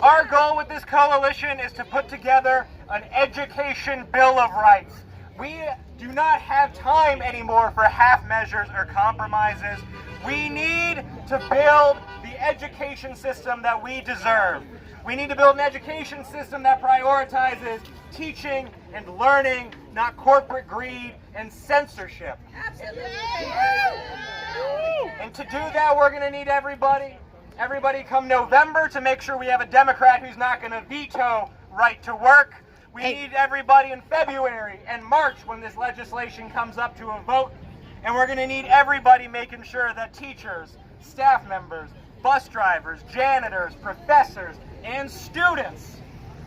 Our goal with this coalition is to put together an education bill of rights. We do not have time anymore for half measures or compromises. We need to build the education system that we deserve. We need to build an education system that prioritizes teaching and learning, not corporate greed and censorship. Absolutely. And to do that, we're going to need everybody. Everybody come November to make sure we have a Democrat who's not going to veto right to work. We need everybody in February and March when this legislation comes up to a vote. And we're going to need everybody making sure that teachers, staff members, bus drivers, janitors, professors, and students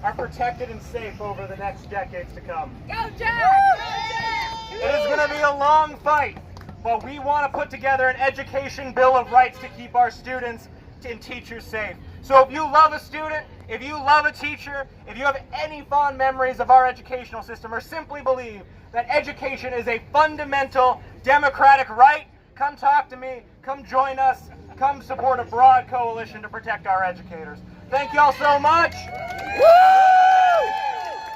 are protected and safe over the next decades to come. Go Jack! Go Jack! It is going to be a long fight, but we want to put together an education bill of rights to keep our students and teachers safe. So if you love a student, if you love a teacher, if you have any fond memories of our educational system, or simply believe that education is a fundamental democratic right, come talk to me, come join us, come support a broad coalition to protect our educators. Thank you all so much. Woo!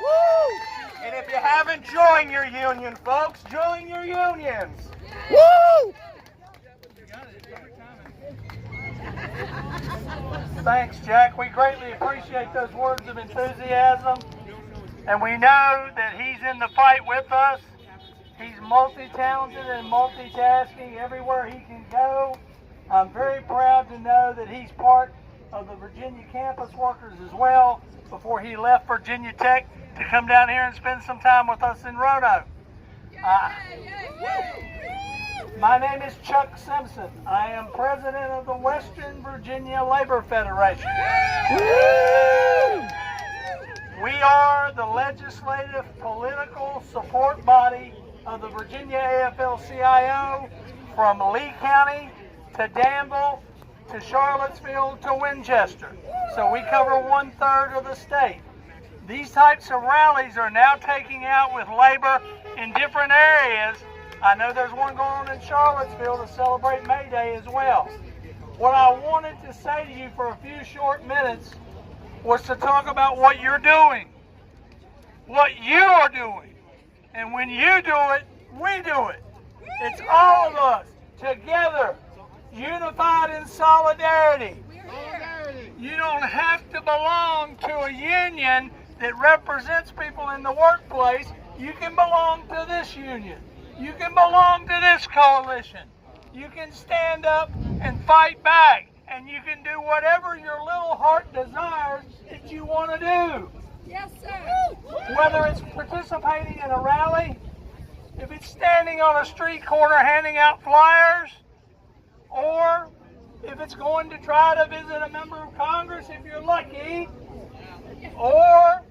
Woo! And if you haven't joined your union, folks, join your unions. Woo! Thanks, Jack. We greatly appreciate those words of enthusiasm. And we know that he's in the fight with us. He's multi-talented and multitasking everywhere he can go. I'm very proud to know that he's part of the Virginia campus workers as well before he left Virginia Tech to come down here and spend some time with us in Roanoke. My name is Chuck Simpson. I am president of the Western Virginia Labor Federation. We are the legislative political support body of the Virginia AFL CIO from Lee County to Danville to Charlottesville to Winchester. So we cover 1/3 of the state. These types of rallies are now taking out with labor in different areas. I know there's one going on in Charlottesville to celebrate May Day as well. What I wanted to say to you for a few short minutes was to talk about what you're doing. What you are doing. And when you do it, we do it. It's all of us together, unified in solidarity. You don't have to belong to a union that represents people in the workplace. You can belong to this union. You can belong to this coalition. You can stand up and fight back. And you can do whatever your little heart desires that you want to do. Yes, sir. Whether it's participating in a rally, if it's standing on a street corner handing out flyers, or if it's going to try to visit a member of Congress if you're lucky, or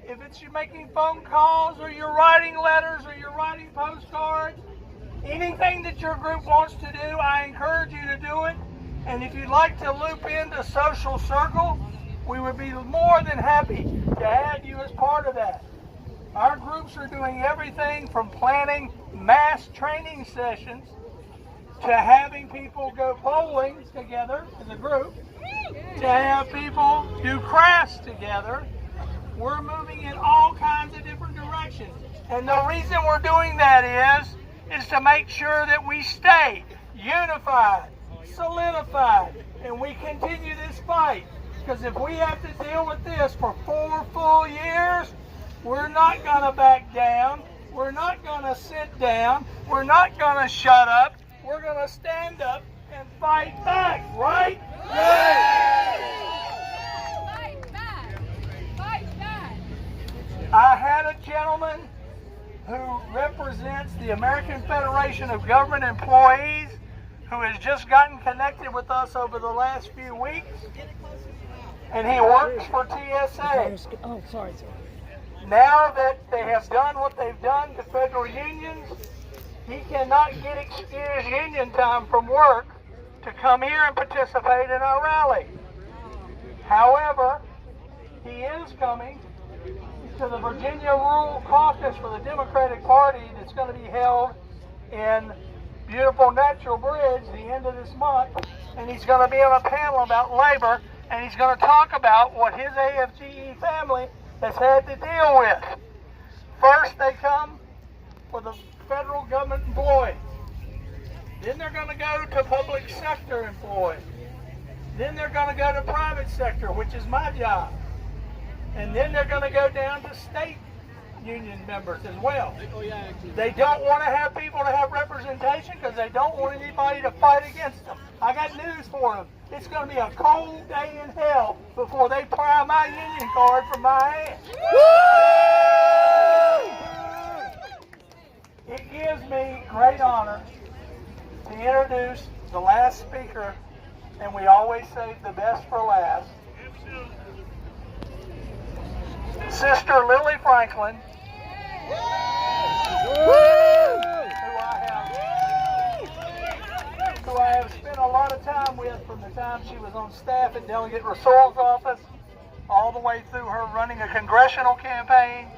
if it's you making phone calls or you're writing letters or you're writing postcards, anything that your group wants to do, I encourage you to do it. And if you'd like to loop into Social Circle, we would be more than happy to have you as part of that. Our groups are doing everything from planning mass training sessions to having people go bowling together as a group, to have people do crafts together. We're moving in all kinds of different directions. And the reason we're doing that is to make sure that we stay unified, solidified, and we continue this fight. Because if we have to deal with this for 4 full years, we're not going to back down. We're not going to sit down. We're not going to shut up. We're going to stand up and fight back, right? Right. I had a gentleman who represents the American Federation of Government Employees who has just gotten connected with us over the last few weeks, and he works for TSA. Oh, sorry. Now that they have done what they've done to federal unions, he cannot get excused union time from work to come here and participate in our rally. However, he is coming to the Virginia Rural Caucus for the Democratic Party that's going to be held in beautiful Natural Bridge the end of this month, and he's going to be on a panel about labor, and he's going to talk about what his AFGE family has had to deal with. First, they come for the federal government employees. Then they're going to go to public sector employees. Then they're going to go to private sector, which is my job. And then they're going to go down to state union members as well. They don't want to have people to have representation because they don't want anybody to fight against them. I got news for them. It's going to be a cold day in hell before they pry my union card from my hand. It gives me great honor to introduce the last speaker, and we always save the best for last. Sister Lily Franklin, who I have spent a lot of time with from the time she was on staff at Delegate Rasool's office, all the way through her running a congressional campaign,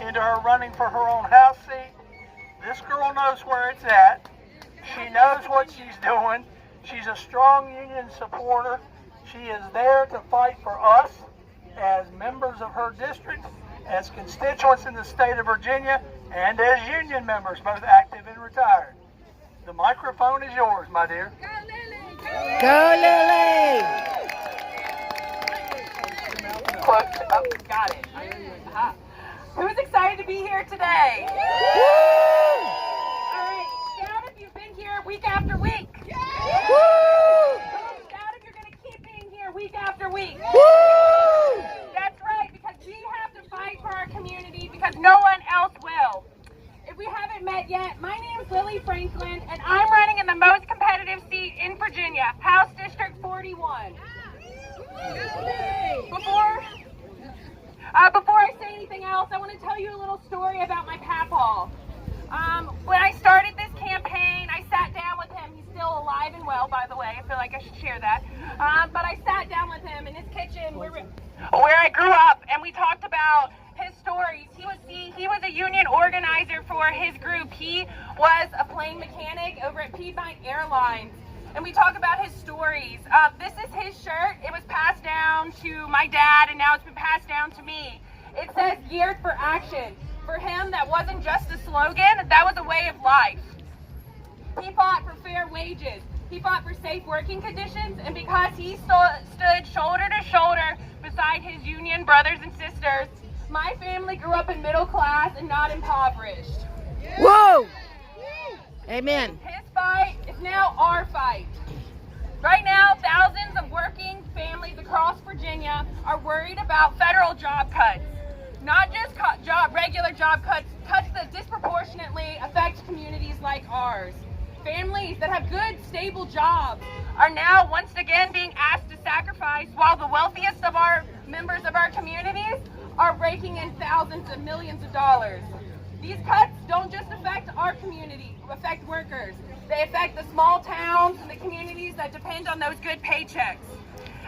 into her running for her own House seat. This girl knows where it's at. She knows what she's doing. She's a strong union supporter. She is there to fight for us as members of her district, as constituents in the state of Virginia, and as union members, both active and retired. The microphone is yours, my dear. Go, Lily! Go, Lily! Got it. Who's excited to be here today? All right, shout if you've been here week after week. Shout if you're going to keep being here week after week. That's right, because we have to fight for our community because no one else will. If we haven't met yet, my name is Lily Franklin, and I'm running in the most competitive seat in Virginia, House District 41. Before I say anything else, I want to tell you a little story about my papaw. When I started this campaign, I sat down with him. He's still alive and well, by the way. I feel like I should share that. But I sat down with him in his kitchen where I grew up, and we talked about his stories. He was a union organizer for his group. He was a plane mechanic over at Piedmont Airlines. And we talk about his stories. This is his shirt. It was passed down to my dad, and now it's been passed down to me. It says "Geared for Action." For him, that wasn't just a slogan, that was a way of life. He fought for fair wages. He fought for safe working conditions, and because he stood shoulder to shoulder beside his union brothers and sisters, my family grew up in middle class and not impoverished. Whoa! Amen. His fight is now our fight. Right now, thousands of working families across Virginia are worried about federal job cuts. Not just regular job cuts that disproportionately affect communities like ours. Families that have good, stable jobs are now once again being asked to sacrifice, while the wealthiest of our members of our communities are raking in thousands of millions of dollars. These cuts don't just affect our community, affect workers. They affect the small towns and the communities that depend on those good paychecks.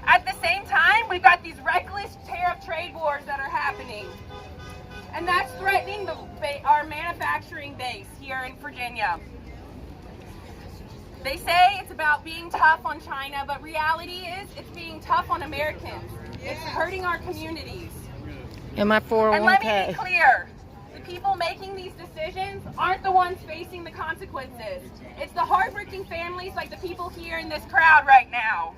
At the same time, we've got these reckless tariff trade wars that are happening. And that's threatening our manufacturing base here in Virginia. They say it's about being tough on China, but reality is it's being tough on Americans. It's hurting our communities. And my 401k. And let me be clear. The people making these decisions aren't the ones facing the consequences. It's the hardworking families like the people here in this crowd right now.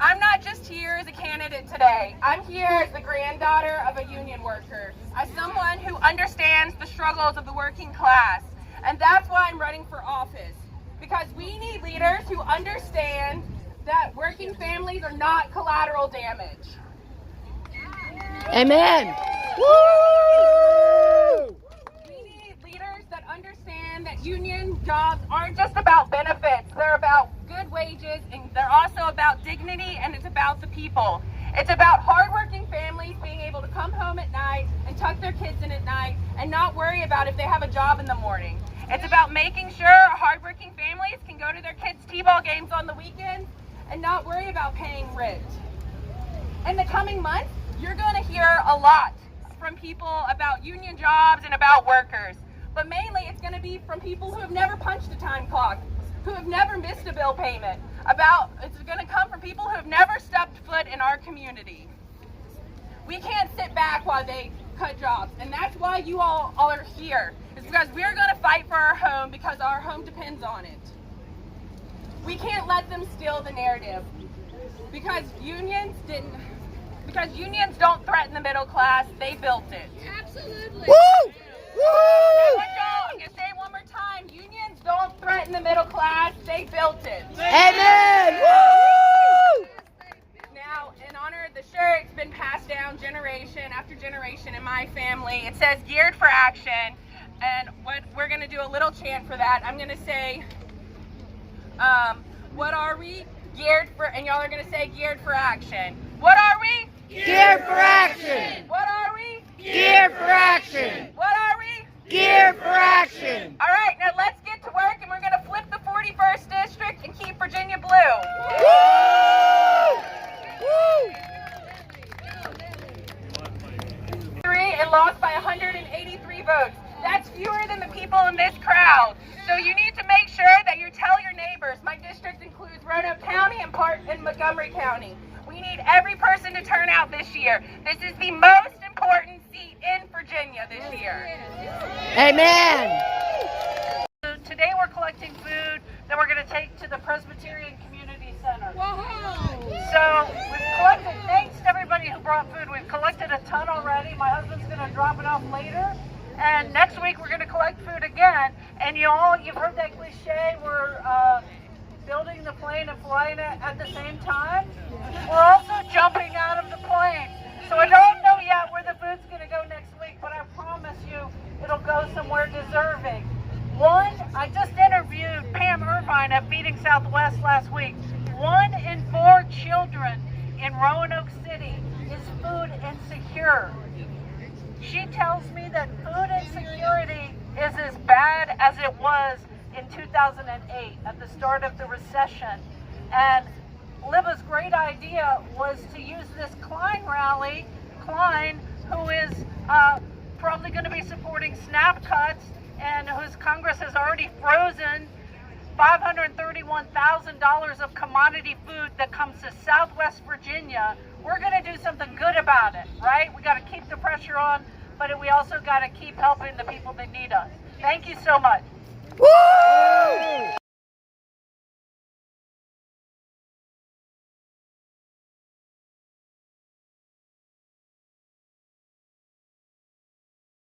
I'm not just here as a candidate today. I'm here as the granddaughter of a union worker, as someone who understands the struggles of the working class. And that's why I'm running for office. Because we need leaders who understand that working families are not collateral damage. Amen. Woo! We need leaders that understand that union jobs aren't just about benefits. They're about good wages, and they're also about dignity, and it's about the people. It's about hardworking families being able to come home at night and tuck their kids in at night and not worry about if they have a job in the morning. It's about making sure hardworking families can go to their kids' t-ball games on the weekends and not worry about paying rent. In the coming months, you're going to hear a lot from people about union jobs and about workers. But mainly it's going to be from people who have never punched a time clock, who have never missed a bill payment. It's going to come from people who have never stepped foot in our community. We can't sit back while they cut jobs, and that's why you all are here. It's because we're going to fight for our home because our home depends on it. We can't let them steal the narrative because unions don't threaten the middle class. They built it. Absolutely. Woo! I'm Woo! going to say it one more time. Unions don't threaten the middle class. They built it. Amen! Woo! Now, in honor of the shirt, it's been passed down generation after generation in my family. It says geared for action. And what we're going to do a little chant for that. I'm going to say, what are we? Geared for, and y'all are going to say geared for action. What are we? Geared for action! What are we? Geared for action! What are we? Geared for action! All right, now let's get to work, and we're going to flip the 41st district and keep Virginia blue. Woo! Woo! It lost by 183 votes. That's fewer than the people in this crowd. So you need to make sure that you tell your neighbors. My district includes Roanoke County and part in Montgomery County. We need every person to turn out this year. This is the most important seat in Virginia this year. Amen! Today we're collecting food that we're going to take to the Presbyterian Community Center. So we've collected, thanks to everybody who brought food, we've collected a ton already. My husband's going to drop it off later. And next week we're going to collect food again. And you've heard that cliche, we're building the plane and flying it at the same time. We're also jumping out of the plane. So I don't know yet where the food's going to go next week, but I promise you it'll go somewhere deserving. One, I just interviewed Pam Irvine at Feeding Southwest last week. 1 in 4 children in Roanoke City is food insecure. She tells me that food insecurity is as bad as it was in 2008 at the start of the recession. And Libba's great idea was to use this Cline rally, Cline, who is probably going to be supporting SNAP cuts and whose Congress has already frozen $531,000 of commodity food that comes to Southwest Virginia. We're going to do something good about it, right? We got to keep the pressure on, but we also got to keep helping the people that need us. Thank you so much. Woo!